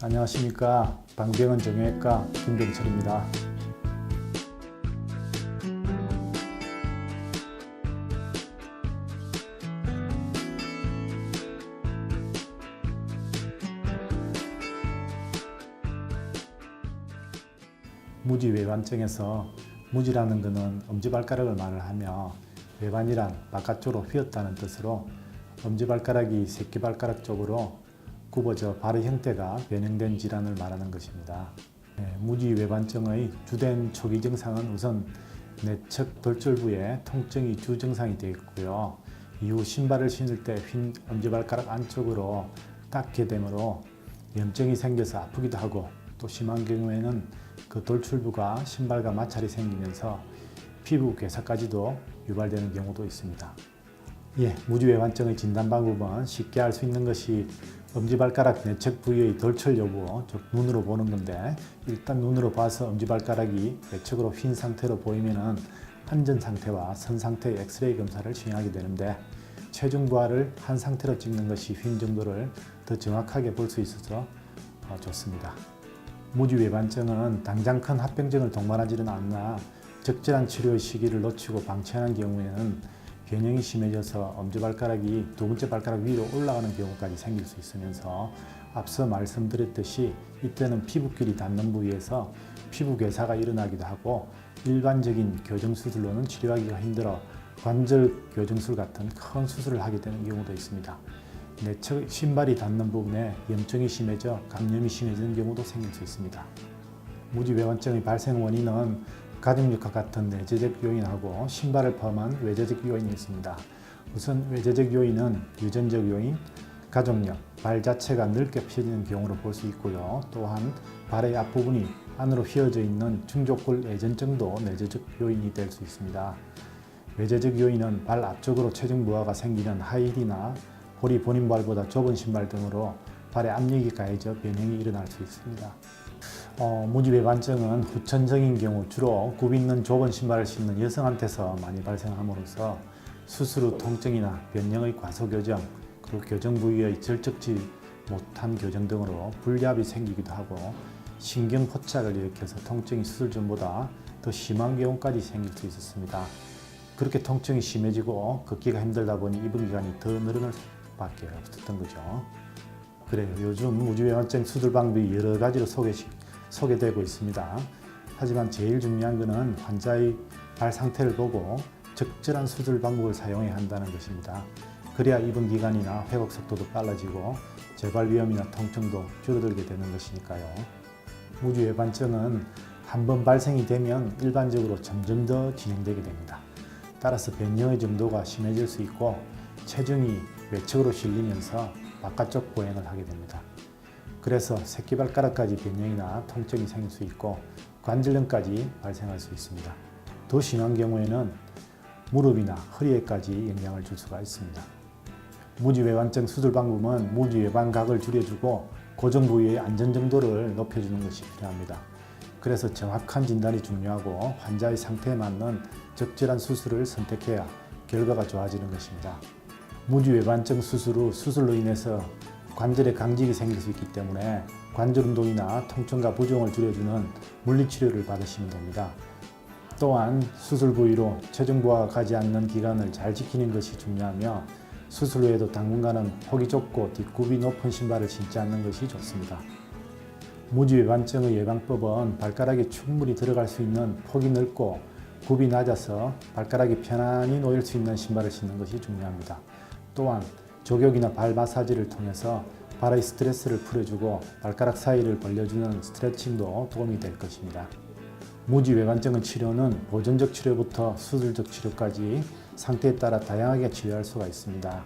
안녕하십니까. 방병원 정형외과 김병철입니다. 무지외반증에서 무지라는 것은 엄지발가락을 말을 하며 외반이란 바깥쪽으로 휘었다는 뜻으로 엄지발가락이 새끼발가락 쪽으로 굽어져 발의 형태가 변형된 질환을 말하는 것입니다. 무지외반증의 주된 초기 증상은 우선 내측 돌절부에 통증이 주 증상이 되겠고요. 이후 신발을 신을 때 휜 엄지발가락 안쪽으로 닿게 되므로 염증이 생겨서 아프기도 하고, 또 심한 경우에는 그 돌출부가 신발과 마찰이 생기면서 피부 괴사까지도 유발되는 경우도 있습니다. 무지외반증의 진단 방법은 쉽게 알 수 있는 것이 엄지발가락 내측 부위의 돌출 여부, 즉 눈으로 보는 건데, 일단 눈으로 봐서 엄지발가락이 내측으로 휜 상태로 보이면은 환전 상태와 선 상태의 엑스레이 검사를 시행하게 되는데, 체중 부하를 한 상태로 찍는 것이 휜 정도를 더 정확하게 볼 수 있어서 좋습니다. 무지외반증은 당장 큰 합병증을 동반하지는 않으나 적절한 치료의 시기를 놓치고 방치하는 경우에는 변형이 심해져서 엄지발가락이 두 번째 발가락 위로 올라가는 경우까지 생길 수 있으면서, 앞서 말씀드렸듯이 이때는 피부끼리 닿는 부위에서 피부 괴사가 일어나기도 하고, 일반적인 교정수술로는 치료하기가 힘들어 관절 교정술 같은 큰 수술을 하게 되는 경우도 있습니다. 내측 신발이 닿는 부분에 염증이 심해져 감염이 심해지는 경우도 생길 수 있습니다. 무지외반증의 발생 원인은 가족력과 같은 내재적 요인하고 신발을 포함한 외재적 요인이 있습니다. 우선 외재적 요인은 유전적 요인, 가족력, 발 자체가 넓게 펴지는 경우로 볼 수 있고요. 또한 발의 앞부분이 안으로 휘어져 있는 중족골 애전증도 내재적 요인이 될 수 있습니다. 외재적 요인은 발 앞쪽으로 체중 부하가 생기는 하이힐이나 볼이 본인 발보다 좁은 신발 등으로 발에 압력이 가해져 변형이 일어날 수 있습니다. 무지외반증은 후천적인 경우 주로 굽 있는 좁은 신발을 신는 여성한테서 많이 발생함으로써 수술 후 통증이나 변형의 과소교정, 그리고 교정 부위의 절적지 못한 교정 등으로 불리압이 생기기도 하고, 신경포착을 일으켜서 통증이 수술 전보다 더 심한 경우까지 생길 수 있었습니다. 그렇게 통증이 심해지고 걷기가 힘들다 보니 입원 기간이 더 늘어날 수밖에 없었던 거죠. 그래요. 요즘 무지외반증 수술 방법이 여러 가지로 소개되고 있습니다. 하지만 제일 중요한 것은 환자의 발 상태를 보고 적절한 수술 방법을 사용해야 한다는 것입니다. 그래야 입원 기간이나 회복 속도도 빨라지고 재발 위험이나 통증도 줄어들게 되는 것이니까요. 무지외반증은 한번 발생이 되면 일반적으로 점점 더 진행되게 됩니다. 따라서 변형의 정도가 심해질 수 있고 체중이 외측으로 실리면서 바깥쪽 보행을 하게 됩니다. 그래서 새끼발가락까지 변형이나 통증이 생길 수 있고 관절염까지 발생할 수 있습니다. 더 심한 경우에는 무릎이나 허리에까지 영향을 줄 수가 있습니다. 무지외반증 수술 방법은 무지외반각을 줄여주고 고정 부위의 안전 정도를 높여주는 것이 필요합니다. 그래서 정확한 진단이 중요하고 환자의 상태에 맞는 적절한 수술을 선택해야 결과가 좋아지는 것입니다. 무지외반증 수술 후 수술로 인해서 관절에 강직이 생길 수 있기 때문에 관절 운동이나 통증과 부종을 줄여주는 물리치료를 받으시면 됩니다. 또한 수술 부위로 체중 부하가 가지 않는 기간을 잘 지키는 것이 중요하며, 수술 후에도 당분간은 폭이 좁고 뒷굽이 높은 신발을 신지 않는 것이 좋습니다. 무지외반증의 예방법은 발가락에 충분히 들어갈 수 있는 폭이 넓고 굽이 낮아서 발가락이 편안히 놓일 수 있는 신발을 신는 것이 중요합니다. 또한 족욕이나 발 마사지를 통해서 발의 스트레스를 풀어주고 발가락 사이를 벌려주는 스트레칭도 도움이 될 것입니다. 무지외반증의 치료는 보존적 치료부터 수술적 치료까지 상태에 따라 다양하게 치료할 수가 있습니다.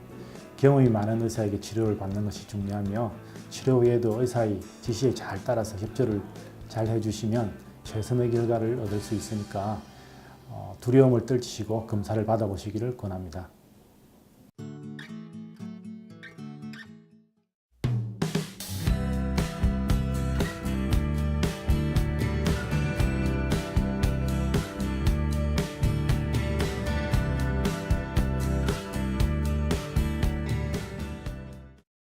경험이 많은 의사에게 치료를 받는 것이 중요하며, 치료 후에도 의사의 지시에 잘 따라서 협조를 잘 해주시면 최선의 결과를 얻을 수 있으니까 두려움을 떨치시고 검사를 받아보시기를 권합니다.